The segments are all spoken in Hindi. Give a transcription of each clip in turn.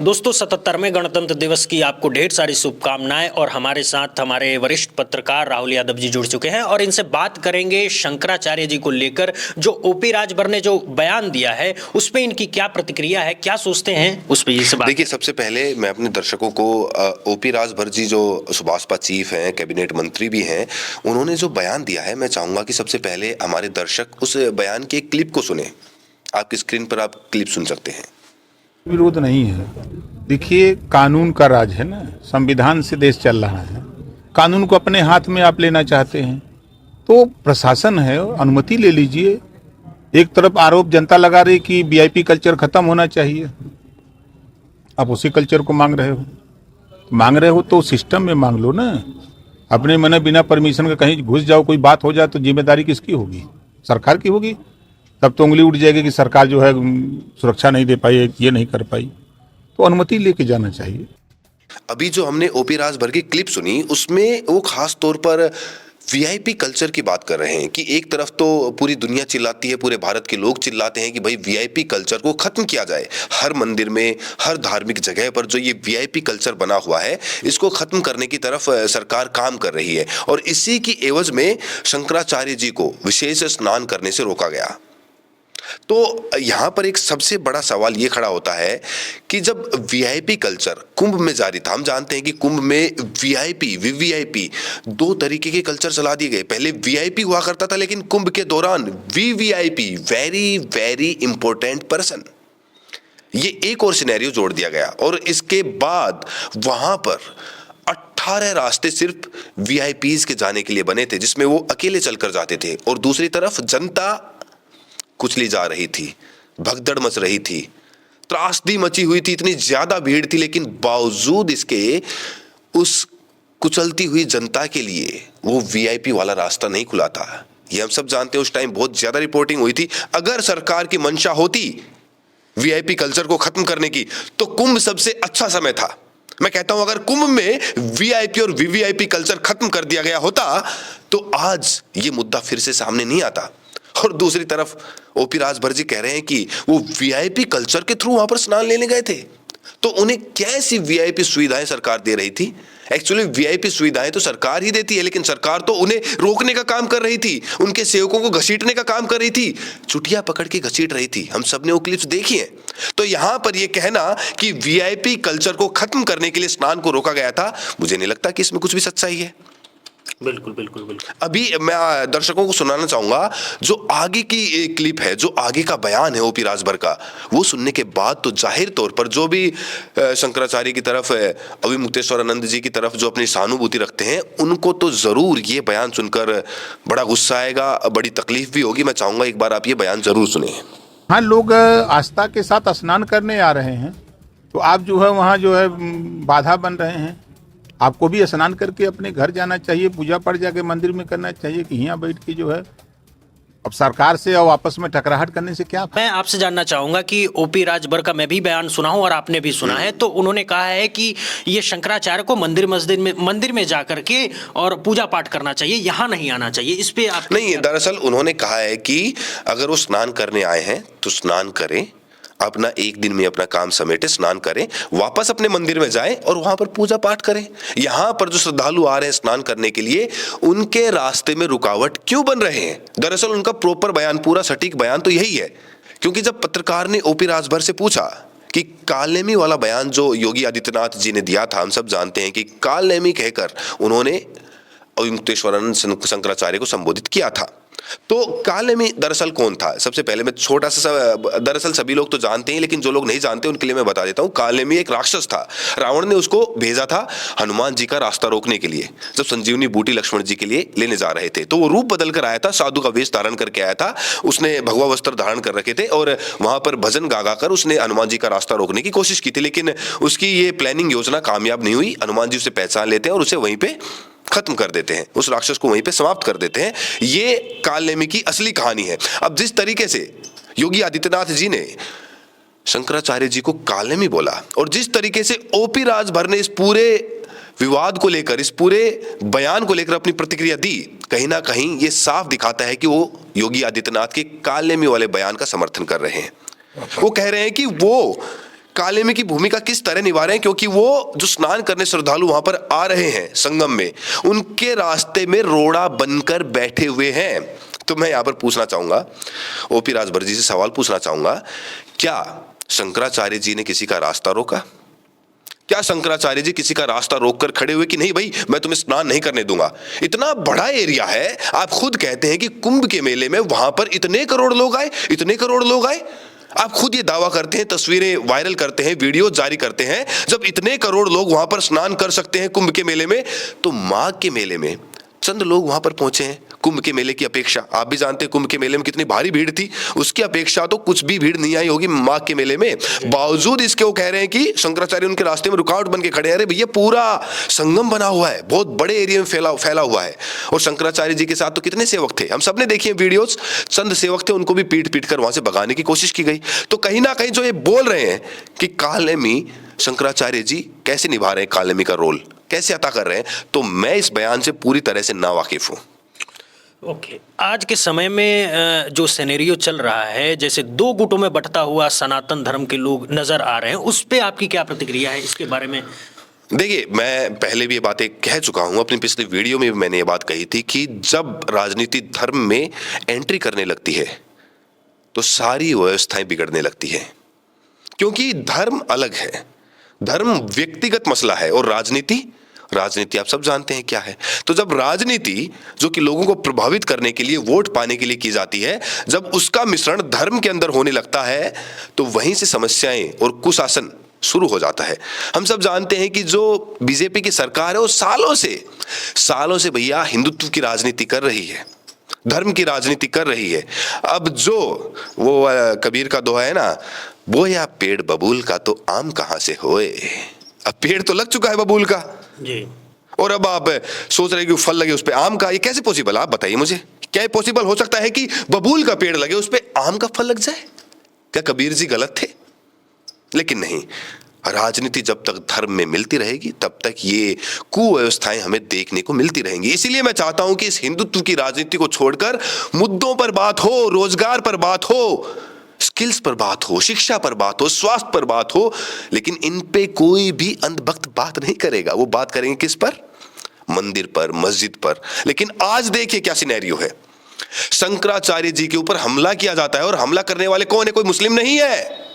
दोस्तों 77वें गणतंत्र दिवस की आपको ढेर सारी शुभकामनाएं। और हमारे साथ हमारे वरिष्ठ पत्रकार राहुल यादव जी जुड़ चुके हैं और इनसे बात करेंगे शंकराचार्य जी को लेकर। जो ओपी राजभर ने जो बयान दिया है उस पर इनकी क्या प्रतिक्रिया है, क्या सोचते हैं उस पर ये बात। देखिए, सबसे पहले मैं अपने दर्शकों को ओपी राजभर जी जो सुभाषपा चीफ हैं, कैबिनेट मंत्री भी हैं, उन्होंने जो बयान दिया है, मैं चाहूंगा कि सबसे पहले हमारे दर्शक उस बयान के क्लिप को सुने। आपकी स्क्रीन पर आप क्लिप सुन सकते हैं। विरोध नहीं है। देखिए, कानून का राज है ना, संविधान से देश चल रहा है। कानून को अपने हाथ में आप लेना चाहते हैं तो प्रशासन है, अनुमति ले लीजिए। एक तरफ आरोप जनता लगा रही कि वीआईपी कल्चर खत्म होना चाहिए, आप उसी कल्चर को मांग रहे हो तो सिस्टम में मांग लो ना। अपने मन बिना परमिशन का कहीं घुस जाओ, कोई बात हो जाए तो जिम्मेदारी किसकी होगी? सरकार की होगी। तब तो उंगली उठ जाएगी कि सरकार जो है सुरक्षा नहीं दे पाई, ये नहीं कर पाई। तो अनुमति लेके जाना चाहिए। अभी जो हमने ओपी राजभर की क्लिप सुनी उसमें वो खास तौर पर वीआईपी कल्चर की बात कर रहे हैं कि एक तरफ तो पूरी दुनिया चिल्लाती है, पूरे भारत के लोग चिल्लाते हैं कि भाई वीआईपी कल्चर को खत्म किया जाए। हर मंदिर में, हर धार्मिक जगह पर जो ये वीआईपी कल्चर बना हुआ है, इसको खत्म करने की तरफ सरकार काम कर रही है। और इसी की एवज में शंकराचार्य जी को विशेष स्नान करने से रोका गया। तो यहां पर एक सबसे बड़ा सवाल यह खड़ा होता है कि जब वीआईपी कल्चर कुंभ में जारी था, हम जानते हैं कि कुंभ में वीआईपी, वीवीआईपी दो तरीके के कल्चर चला दिए गए। पहले वीआईपी हुआ करता था, लेकिन कुंभ के दौरान VVIP, very very important person, ये एक और सिनेरियो जोड़ दिया गया। और इसके बाद वहां पर 18 रास्ते सिर्फ वीआईपीज के जाने के लिए बने थे, जिसमें वो अकेले चलकर जाते थे। और दूसरी तरफ जनता कुचली जा रही थी, भगदड़ मच रही थी, त्रासदी मची हुई थी, इतनी ज्यादा भीड़ थी। लेकिन बावजूद इसके उस कुचलती हुई जनता के लिए वो वीआईपी वाला रास्ता नहीं खुला था। ये हम सब जानते हैं। उस टाइम बहुत ज्यादा रिपोर्टिंग हुई थी। अगर सरकार की मंशा होती वीआईपी कल्चर को खत्म करने की तो कुंभ सबसे अच्छा समय था। मैं कहता हूं अगर कुंभ में वीआईपी और वीवीआईपी कल्चर खत्म कर दिया गया होता तो आज ये मुद्दा फिर से सामने नहीं आता। और दूसरी तरफ ओपी राजभर जी कह रहे हैं कि वो वीआईपी कल्चर के थ्रू वहां पर स्नान लेने गए थे, तो उन्हें कैसी वीआईपी सुविधाएं सरकार दे रही थी? एक्चुअली वीआईपी सुविधाएं तो सरकार ही देती है, लेकिन सरकार तो उन्हें रोकने का काम कर रही थी, उनके सेवकों को घसीटने का काम कर रही थी, चुटिया पकड़ के घसीट रही थी। हम सबने वो क्लिप्स देखी है। तो यहां पर यह कहना कि वीआईपी कल्चर को खत्म करने के लिए स्नान को रोका गया था, मुझे नहीं लगता कि इसमें कुछ भी सच्चाई है। बिल्कुल बिल्कुल बिल्कुल। अभी मैं दर्शकों को सुनाना चाहूंगा जो आगे की क्लिप है, जो आगे का बयान है ओपी राजभर का, वो सुनने के बाद तो जाहिर तौर पर जो भी शंकराचार्य की तरफ, अभी मुक्तेश्वरानंद जी की तरफ जो अपनी सहानुभूति रखते हैं, उनको तो जरूर ये बयान सुनकर बड़ा गुस्सा आएगा, बड़ी तकलीफ भी होगी। मैं चाहूंगा एक बार आप ये बयान जरूर सुने। हाँ, लोग आस्था के साथ स्नान करने आ रहे हैं तो आप जो है वहाँ जो है बाधा बन रहे हैं। आपको भी स्नान करके अपने घर जाना चाहिए, पूजा पाठ जाके मंदिर में करना चाहिए कि यहाँ बैठ के जो है अब सरकार से और आपस में टकराहट करने से क्या। मैं आपसे जानना चाहूंगा कि ओपी राजभर का मैं भी बयान सुना हूं और आपने भी सुना है, तो उन्होंने कहा है कि ये शंकराचार्य को मंदिर में जाकर के और पूजा पाठ करना चाहिए, यहाँ नहीं आना चाहिए। इस पे आप नहीं, दरअसल उन्होंने कहा है कि अगर वो स्नान करने आए हैं तो स्नान करें, अपना एक दिन में अपना काम समेटे, स्नान करें, वापस अपने मंदिर में जाएं और वहां पर पूजा पाठ करें। यहां पर जो श्रद्धालु आ रहे हैं स्नान करने के लिए, उनके रास्ते में रुकावट क्यों बन रहे हैं? दरअसल उनका प्रॉपर बयान, पूरा सटीक बयान तो यही है। क्योंकि जब पत्रकार ने ओपी राजभर से पूछा कि कालनेमी वाला बयान जो योगी आदित्यनाथ जी ने दिया था, हम सब जानते हैं कि कालनेमी कहकर उन्होंने मुक्तेश्वरानंद शंकराचार्य को संबोधित किया था। तो कालनेमी दरअसल कौन था? सबसे पहले मैं छोटा सा, दरअसल सभी लोग तो जानते हैं, लेकिन जो लोग नहीं जानते उनके लिए मैं बता देता हूं। कालनेमी एक राक्षस था। रावण ने उसको भेजा था हनुमान जी का रास्ता रोकने के लिए। जब संजीवनी बूटी लक्ष्मण जी के लिए लेने जा रहे थे तो वो रूप बदल कर आया था, साधु का वेश धारण करके आया था। उसने भगवा वस्त्र धारण कर रखे थे और वहां पर भजन गा कर उसने हनुमान जी का रास्ता रोकने की कोशिश की थी। लेकिन उसकी ये प्लानिंग योजना कामयाब नहीं हुई। हनुमान जी उसे पहचान लेते हैं और उसे वहीं पे खत्म कर देते हैं, उस राक्षस को वहीं पे समाप्त कर देते हैं। ये कालनेमी की असली कहानी है। अब जिस तरीके से योगी आदित्यनाथ जी ने शंकराचार्य जी को कालनेमी बोला और जिस तरीके से ओपी राजभर ने इस पूरे विवाद को लेकर, इस पूरे बयान को लेकर अपनी प्रतिक्रिया दी, कहीं ना कहीं ये साफ दिखाता है कि वो योगी आदित्यनाथ के कालनेमी वाले बयान का समर्थन कर रहे हैं। वो कह रहे हैं कि वो काले में की भूमिका किस तरह निभा रहे हैं, क्योंकि वो जो स्नान करने श्रद्धालु वहां पर आ रहे हैं संगम में, उनके रास्ते में रोड़ा बनकर बैठे हुए हैं। तो मैं यहां पर पूछना चाहूंगा, ओपी राजभर जी से सवाल पूछना चाहूंगा, क्या शंकराचार्य जी ने किसी का रास्ता रोका? क्या शंकराचार्य जी किसी का रास्ता रोककर खड़े हुए कि नहीं भाई मैं तुम्हें स्नान नहीं करने दूंगा? इतना बड़ा एरिया है, आप खुद कहते हैं कि कुंभ के मेले में वहां पर इतने करोड़ लोग आए, इतने करोड़ लोग आए। आप खुद ये दावा करते हैं, तस्वीरें वायरल करते हैं, वीडियो जारी करते हैं, जब इतने करोड़ लोग वहां पर स्नान कर सकते हैं कुंभ के मेले में, तो माघ के मेले में चंद लोग वहां पर पहुंचे हैं। कुंभ के मेले की अपेक्षा, आप भी जानते हैं कुंभ के मेले में कितनी भारी भीड़ थी, उसकी अपेक्षा तो कुछ भी भीड़ नहीं आई होगी माघ के मेले में। बावजूद इसके वो कह रहे हैं कि शंकराचार्य उनके रास्ते में रुकावट बन के खड़े हैं। अरे भैया, पूरा संगम बना हुआ है, बहुत बड़े एरिया में फैला हुआ है, और शंकराचार्य जी के साथ तो कितने सेवक थे, हम सबने देखी वीडियोस। चंद सेवक थे, उनको भी पीट कर वहां से भगाने की कोशिश की गई। तो कहीं ना कहीं जो ये बोल रहे हैं कि कालेमी शंकराचार्य जी कैसे निभा रहे हैं, कालेमी का रोल कैसे अता कर रहे हैं, तो मैं इस बयान से पूरी तरह से ना वाकिफ हूं। ओके, आज के समय में जो सिनेरियो चल रहा है, जैसे दो गुटों में बंटता हुआ सनातन धर्म के लोग नजर आ रहे हैं, उस पे आपकी क्या प्रतिक्रिया है इसके बारे में? देखिए, मैं पहले भी ये बातें कह चुका हूं, अपनी पिछली वीडियो में भी मैंने ये बात कही थी कि जब राजनीति धर्म में एंट्री करने लगती है तो सारी व्यवस्थाएं बिगड़ने लगती है, क्योंकि धर्म अलग है, धर्म व्यक्तिगत मसला है, और राजनीति आप सब जानते हैं क्या है। तो जब राजनीति जो कि लोगों को प्रभावित करने के लिए, वोट पाने के लिए की जाती है, जब उसका मिश्रण धर्म के अंदर होने लगता है, तो वहीं से समस्याएं और कुशासन शुरू हो जाता है। हम सब जानते हैं कि जो बीजेपी की सरकार है वो सालों से भैया हिंदुत्व की राजनीति कर रही है, धर्म की राजनीति कर रही है। अब जो वो कबीर का दोहा है ना, बोया पेड़ बबूल का तो आम कहां से होए। अब पेड़ तो लग चुका है बबूल का जी, और अब आप सोच रहे कि फल लगे उस पे आम का, ये कैसे पॉसिबल? आप बताइए मुझे, क्या ये पॉसिबल हो सकता है कि बबूल का पेड़ लगे उस पे आम का फल लग जाए? क्या कबीर जी गलत थे? लेकिन नहीं, राजनीति जब तक धर्म में मिलती रहेगी तब तक ये कुव्यवस्थाएं हमें देखने को मिलती रहेंगी। इसीलिए मैं चाहता हूं कि इस हिंदुत्व की राजनीति को छोड़कर मुद्दों पर बात हो, रोजगार पर बात हो, स्किल्स पर बात हो, शिक्षा पर बात हो, स्वास्थ्य पर बात हो, लेकिन इन पे कोई भी अंधभक्त बात नहीं करेगा। वो बात करेंगे किस पर? मंदिर पर, मस्जिद पर। लेकिन आज देखिए क्या सिनेरियो है, शंकराचार्य जी के ऊपर हमला किया जाता है, और हमला करने वाले कौन है? कोई मुस्लिम नहीं है,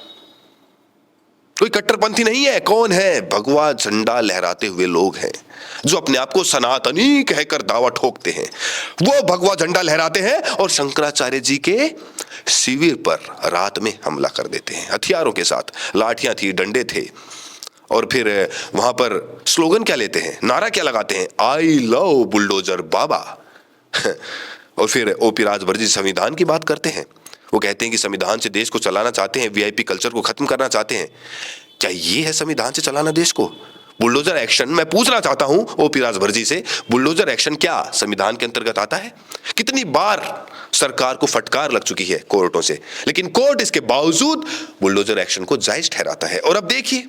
कोई कट्टरपंथी नहीं है। कौन है? भगवा झंडा लहराते हुए लोग हैं, जो अपने आप को सनातनी कहकर दावा ठोकते हैं। वो भगवा झंडा लहराते हैं और शंकराचार्य जी के शिविर पर रात में हमला कर देते हैं, हथियारों के साथ। लाठियां थी, डंडे थे, और फिर वहां पर स्लोगन क्या लेते हैं, नारा क्या लगाते हैं? आई लव बुलडोजर बाबा। और फिर ओपी राजभर जी संविधान की बात करते हैं। वो कहते हैं कि संविधान से देश को चलाना चाहते हैं, वीआईपी कल्चर को खत्म करना चाहते हैं। क्या ये है संविधान से चलाना देश को? बुलडोजर एक्शन, मैं पूछना चाहता हूं ओपी राजभर जी से, बुलडोजर एक्शन क्या संविधान के अंतर्गत आता है? कितनी बार सरकार को फटकार लग चुकी है कोर्टों से, लेकिन कोर्ट इसके बावजूद बुलडोजर एक्शन को जायज ठहराता है। और अब देखिए,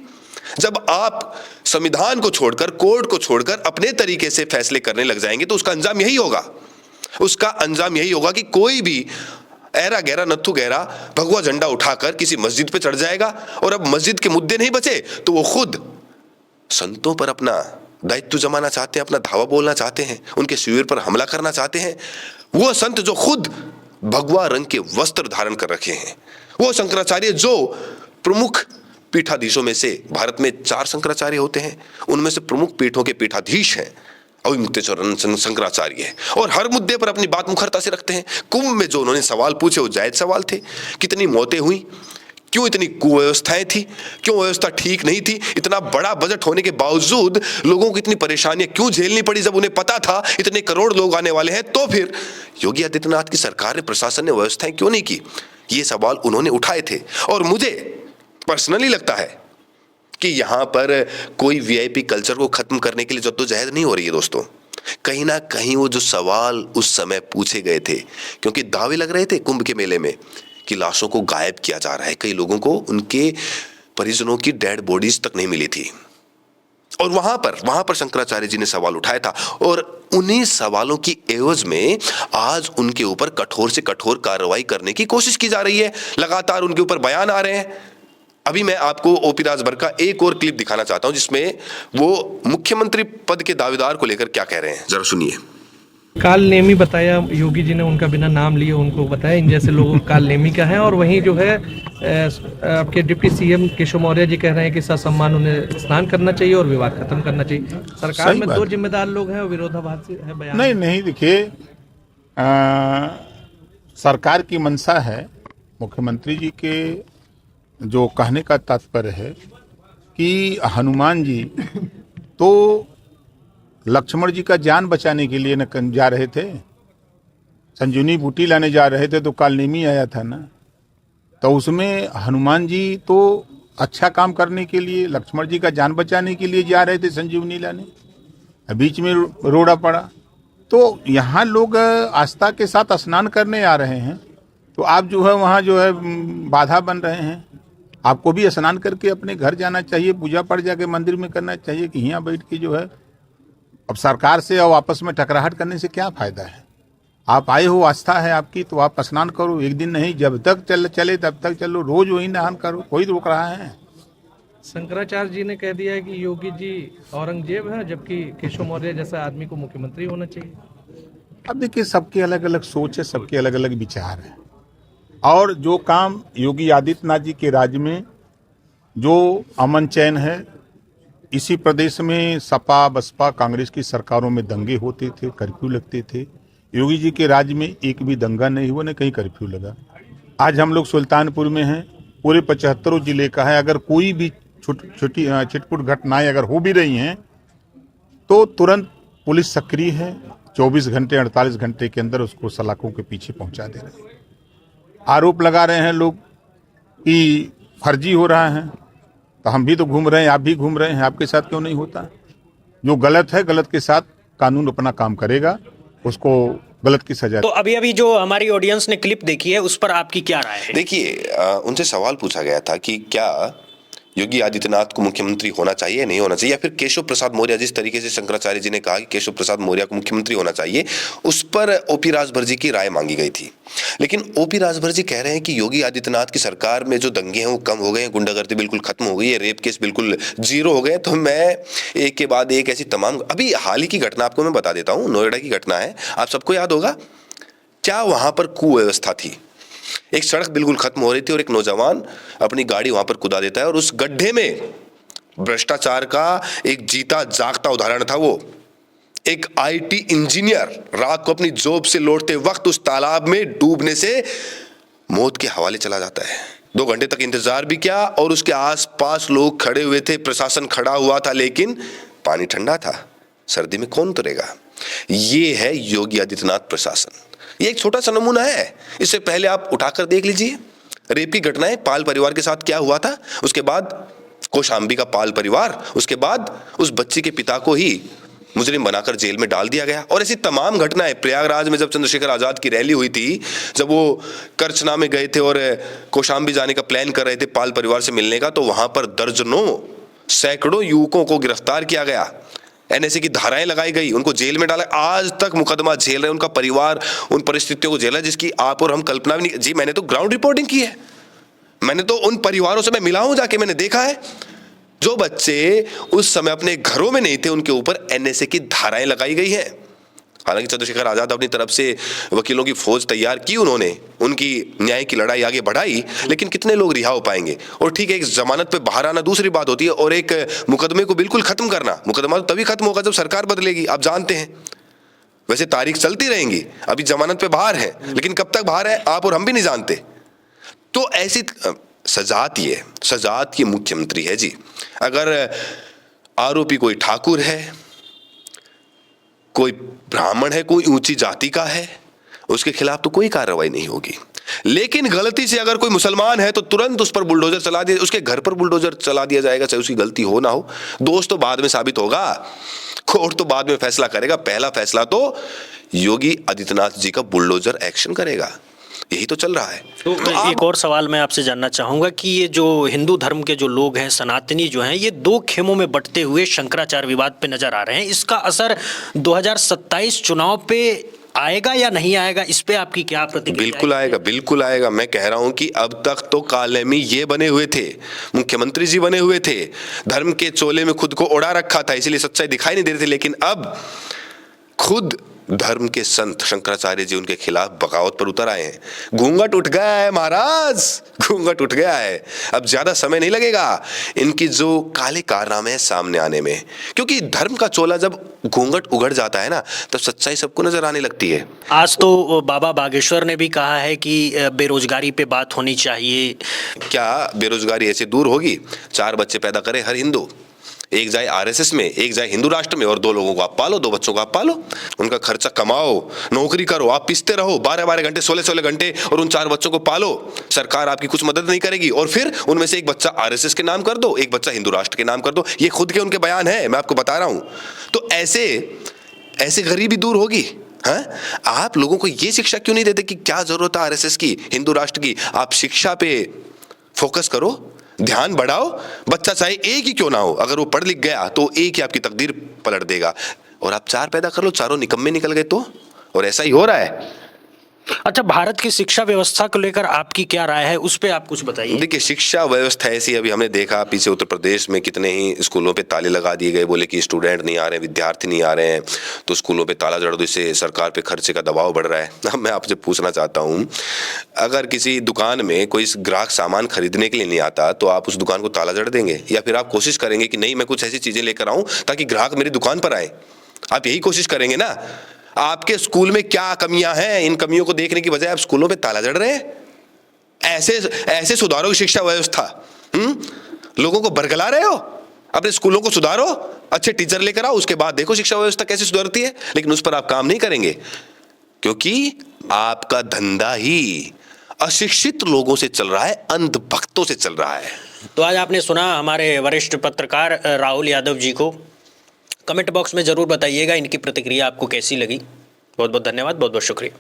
जब आप संविधान को छोड़कर, कोर्ट को छोड़कर अपने तरीके से फैसले करने लग जाएंगे, तो उसका अंजाम यही होगा। उसका अंजाम यही होगा कि कोई भी ऐरा गहरा नत्थु गहरा भगवा झंडा उठाकर किसी मस्जिद पे चढ़ जाएगा, और अब मस्जिद के मुद्दे नहीं बचे तो वो खुद संतों पर अपना दायित्व जमाना चाहते हैं, अपना धावा बोलना चाहते हैं, उनके शिविर पर हमला करना चाहते हैं। वो संत जो खुद भगवा रंग के वस्त्र धारण कर रखे हैं, वो शंकराचार्य जो प्रमुख पीठाधीशों में से, भारत में 4 शंकराचार्य होते हैं, उनमें से प्रमुख पीठों के पीठाधीश हैं अविमुक्तेश्वर शंकराचार्य है, और हर मुद्दे पर अपनी बात मुखरता से रखते हैं। कुंभ में जो उन्होंने सवाल पूछे वो जायज सवाल थे। कितनी मौतें हुई, क्यों इतनी कुव्यवस्थाएं थी, क्यों व्यवस्था ठीक नहीं थी, इतना बड़ा बजट होने के बावजूद लोगों को इतनी परेशानियां क्यों झेलनी पड़ी, जब उन्हें पता था इतने करोड़ लोग आने वाले हैं, तो फिर योगी आदित्यनाथ की सरकार ने, प्रशासन ने व्यवस्थाएं क्यों नहीं की? ये सवाल उन्होंने उठाए थे। और मुझे पर्सनली लगता है कि यहां पर कोई वीआईपी कल्चर को खत्म करने के लिए जद्दोजहद नहीं हो रही है दोस्तों। कहीं ना कहीं वो जो सवाल उस समय पूछे गए थे, क्योंकि दावे लग रहे थे कुंभ के मेले में कि लाशों को गायब किया जा रहा है, कई लोगों को उनके परिजनों की डेड बॉडीज तक नहीं मिली थी, और वहां पर शंकराचार्य जी ने सवाल उठाया था, और उन्हीं सवालों की एवज में आज उनके ऊपर कठोर से कठोर कार्रवाई करने की कोशिश की जा रही है। लगातार उनके ऊपर बयान आ रहे हैं, अभी मैं आपको ओपी राजभर का एक और क्लिप दिखाना चाहता हूं जिसमें वो मुख्यमंत्री पद के दावेदार को लेकर क्या कह रहे हैं, जरा सुनिए। काल नेमी बताया योगी जी ने, उनका बिना नाम लिए उनको बताया इन जैसे लोगों को काल नेमी का है। और वहीं जो है आपके डिप्टी सीएम केशव मौर्य जी कह रहे हैं कि ससम्मान उन्हें स्नान करना चाहिए और विवाद खत्म करना चाहिए। सरकार में दो जिम्मेदार लोग हैं और विरोधाभासी है बयान। नहीं देखिए, सरकार की मंशा है, मुख्यमंत्री जी के जो कहने का तात्पर्य है कि हनुमान जी तो लक्ष्मण जी का जान बचाने के लिए न जा रहे थे, संजीवनी बूटी लाने जा रहे थे तो कालनेमी आया था ना, तो उसमें हनुमान जी तो अच्छा काम करने के लिए, लक्ष्मण जी का जान बचाने के लिए जा रहे थे संजीवनी लाने, बीच में रोड़ा पड़ा। तो यहाँ लोग आस्था के साथ स्नान करने आ रहे हैं, तो आप जो है वहाँ जो है बाधा बन रहे हैं। आपको भी स्नान करके अपने घर जाना चाहिए, पूजा पाठ जाके मंदिर में करना चाहिए कि यहाँ बैठ के जो है अब सरकार से और आपस में टकराहट करने से क्या फायदा है। आप आए हो, आस्था है आपकी, तो आप स्नान करो, एक दिन नहीं, जब तक चले तब तक चलो, रोज वही नहान करो, कोई रोक रहा है। शंकराचार्य जी ने कह दिया है कि योगी जी औरंगजेब है, जबकि केशव मौर्य जैसा आदमी को मुख्यमंत्री होना चाहिए। अब देखिए, सबके अलग अलग सोच है, सबके अलग अलग विचार है, और जो काम योगी आदित्यनाथ जी के राज्य में जो अमन चैन है, इसी प्रदेश में सपा बसपा कांग्रेस की सरकारों में दंगे होते थे, कर्फ्यू लगते थे। योगी जी के राज्य में एक भी दंगा नहीं हुआ, न कहीं कर्फ्यू लगा। आज हम लोग सुल्तानपुर में हैं, पूरे 75 जिले का है, अगर कोई भी छोटी छिटपुट घटनाएं अगर हो भी रही हैं तो तुरंत पुलिस सक्रिय है, 24 घंटे 48 घंटे के अंदर उसको सलाखों के पीछे पहुंचा दे रहे हैं। आरोप लगा रहे हैं लोग कि फर्जी हो रहा है, तो हम भी तो घूम रहे हैं, आप भी घूम रहे हैं, आपके साथ क्यों नहीं होता? जो गलत है, गलत के साथ कानून अपना काम करेगा, उसको गलत की सजा। तो अभी जो हमारी ऑडियंस ने क्लिप देखी है उस पर आपकी क्या राय है? देखिए, उनसे सवाल पूछा गया था कि क्या योगी आदित्यनाथ को मुख्यमंत्री होना चाहिए, नहीं होना चाहिए, या फिर केशव प्रसाद मौर्य, जिस तरीके से शंकराचार्य जी ने कहा कि केशव प्रसाद मौर्य को मुख्यमंत्री होना चाहिए, उस पर ओपी राजभर जी की राय मांगी गई थी। लेकिन ओपी राजभर जी कह रहे हैं कि योगी आदित्यनाथ की सरकार में जो दंगे हैं वो कम हो गए हैं, गुंडागर्दी बिल्कुल खत्म हो गई है, रेप केस बिल्कुल जीरो हो गए। तो मैं एक के बाद एक ऐसी तमाम, अभी हाल ही की घटना आपको मैं बता देता हूँ, नोएडा की घटना है, आप सबको याद होगा क्या वहां पर कुव्यवस्था थी। एक सड़क बिल्कुल खत्म हो रही थी और एक नौजवान अपनी गाड़ी वहां पर कुदा देता है, और उस गड्ढे में भ्रष्टाचार का एक जीता जागता उदाहरण था। वो एक आईटी इंजीनियर रात को अपनी जॉब से लौटते वक्त उस तालाब में डूबने से मौत के हवाले चला जाता है। 2 घंटे तक इंतजार भी किया और उसके आसपास लोग खड़े हुए थे, प्रशासन खड़ा हुआ था, लेकिन पानी ठंडा था, सर्दी में कौन उतरेगा। ये है योगी आदित्यनाथ प्रशासन। ये एक छोटा सा नमूना है, इससे पहले आप उठाकर देख लीजिए रेप की घटनाएं, पाल परिवार के साथ क्या हुआ था, उसके बाद कौशाम्बी का पाल परिवार, उसके बाद उस बच्ची के पिता को ही मुजरिम बनाकर जेल में डाल दिया गया। और ऐसी तमाम घटनाएं, प्रयागराज में जब चंद्रशेखर आजाद की रैली हुई थी, जब वो करचना में गए थे और कौशाम्बी जाने का प्लान कर रहे थे पाल परिवार से मिलने का, तो वहां पर दर्जनों सैकड़ों युवकों को गिरफ्तार किया गया, एनएसए की धाराएं लगाई गई, उनको जेल में डाला, आज तक मुकदमा झेल रहे, उनका परिवार उन परिस्थितियों को झेला जिसकी आप और हम कल्पना भी नहीं। जी, मैंने तो ग्राउंड रिपोर्टिंग की है, मैंने तो उन परिवारों से मैं मिला हूं, जाके मैंने देखा है, जो बच्चे उस समय अपने घरों में नहीं थे, उनके ऊपर एनएसए की धाराएं लगाई गई हैं। हालांकि चंद्रशेखर आजाद अपनी तरफ से वकीलों की फौज तैयार की, उन्होंने उनकी न्याय की लड़ाई आगे बढ़ाई, लेकिन कितने लोग रिहा हो पाएंगे। और ठीक है, एक जमानत पे बाहर आना दूसरी बात होती है, और एक मुकदमे को बिल्कुल खत्म करना, मुकदमा तो तभी खत्म होगा जब सरकार बदलेगी, आप जानते हैं। वैसे तारीख चलती रहेंगी, अभी जमानत पे बाहर है, लेकिन कब तक बाहर है आप और हम भी नहीं जानते। तो ऐसी सजात ये मुख्यमंत्री है जी। अगर आरोपी कोई ठाकुर है, कोई ब्राह्मण है, कोई ऊंची जाति का है, उसके खिलाफ तो कोई कार्रवाई नहीं होगी। लेकिन गलती से अगर कोई मुसलमान है तो तुरंत उस पर बुलडोजर चला दिया, उसके घर पर बुलडोजर चला दिया जाएगा, चाहे उसकी गलती हो ना हो। दोष तो बाद में साबित होगा, कोर्ट तो बाद में फैसला करेगा, पहला फैसला तो योगी आदित्यनाथ जी का बुलडोजर एक्शन करेगा। यही तो चल रहा है। तो एक और सवाल मैं आपसे जानना चाहूंगा कि ये जो हिंदू धर्म के जो लोग हैं, सनातनी जो हैं, ये 2 खेमों में बंटते हुए शंकराचार्य विवाद पे नजर आ रहे हैं। इसका असर 2027 चुनाव पे आएगा या नहीं आएगा, इस पे आपकी क्या प्रतिक्रिया है? बिल्कुल आएगा, बिल्कुल आएगा। मैं कह रहा हूं कि अब तक तो कालेमी ये बने हुए थे, मुख्यमंत्री जी बने हुए थे, धर्म के चोले में खुद को ओढ़ा रखा था, इसलिए सच्चाई दिखाई नहीं दे रही थी। लेकिन अब खुद धर्म के संत शंकराचार्य जी उनके खिलाफ बगावत पर उतर आए हैं। घूंघट उठ गया है महाराज, घूंघट उठ गया है। अब ज्यादा समय नहीं लगेगा इनकी जो काले कारनामे हैं सामने आने में, क्योंकि धर्म का चोला जब घूंघट उगड़ जाता है ना, तब सच्चाई सबको नजर आने लगती है। आज तो बाबा बागेश्वर ने भी कहा है कि बेरोजगारी पे बात होनी चाहिए। क्या बेरोजगारी ऐसे दूर होगी? 4 बच्चे पैदा करे हर हिंदू, एक जाए आरएसएस में, एक जाए हिंदू राष्ट्र में, और 2 लोगों को आप पालो, 2 बच्चों को आप पालो, उनका खर्चा कमाओ, नौकरी करो, आप पिसते रहो 12-12 घंटे, 16-16 घंटे, और उन 4 बच्चों को पालो। सरकार आपकी कुछ मदद नहीं करेगी, और फिर उनमें से एक बच्चा आरएसएस के नाम कर दो, एक बच्चा हिंदू राष्ट्र के नाम कर दो। ये खुद के उनके बयान है, मैं आपको बता रहा हूं। तो ऐसे गरीबी दूर होगी। हाँ, आप लोगों को ये शिक्षा क्यों नहीं देते कि क्या जरूरत है आरएसएस की, हिंदू राष्ट्र की? आप शिक्षा पे फोकस करो, ध्यान बढ़ाओ। बच्चा चाहे एक ही क्यों ना हो, अगर वो पढ़ लिख गया तो एक ही आपकी तकदीर पलट देगा। और आप 4 पैदा कर लो, चारों निकम्मे निकल गए तो, और ऐसा ही हो रहा है। अच्छा, भारत की शिक्षा व्यवस्था को लेकर आपकी क्या राय है, उस पे आप कुछ बताइए। देखिए, शिक्षा व्यवस्था ऐसी, अभी हमने देखा पीछे उत्तर प्रदेश में कितने ही स्कूलों पे ताले लगा दिए गए, बोले कि स्टूडेंट नहीं आ रहे, विद्यार्थी नहीं आ रहे हैं, तो स्कूलों पे ताला जड़ दो, इससे सरकार पे खर्चे का दबाव बढ़ रहा है। अब मैं आपसे पूछना चाहता हूँ, अगर किसी दुकान में कोई ग्राहक सामान खरीदने के लिए नहीं आता, तो आप उस दुकान को ताला जड़ देंगे, या फिर आप कोशिश करेंगे कि नहीं, मैं कुछ ऐसी चीजें लेकर आऊं ताकि ग्राहक मेरी दुकान पर आए? आप यही कोशिश करेंगे ना। आपके स्कूल में क्या कमियां हैं, इन कमियों को देखने की बजाय आप स्कूलों पे ताला जड़ रहे हैं। ऐसे सुधारो शिक्षा व्यवस्था? लोगों को बरगला रहे हो? अपने स्कूलों को सुधारो, अच्छे टीचर लेकर आओ, उसके बाद देखो शिक्षा व्यवस्था कैसे सुधरती है। लेकिन उस पर आप काम नहीं करेंगे, क्योंकि आपका धंधा ही अशिक्षित लोगों से चल रहा है, अंधभक्तों से चल रहा है। तो आज आपने सुना हमारे वरिष्ठ पत्रकार राहुल यादव जी को। कमेंट बॉक्स में जरूर बताइएगा इनकी प्रतिक्रिया आपको कैसी लगी। बहुत बहुत धन्यवाद, बहुत बहुत शुक्रिया।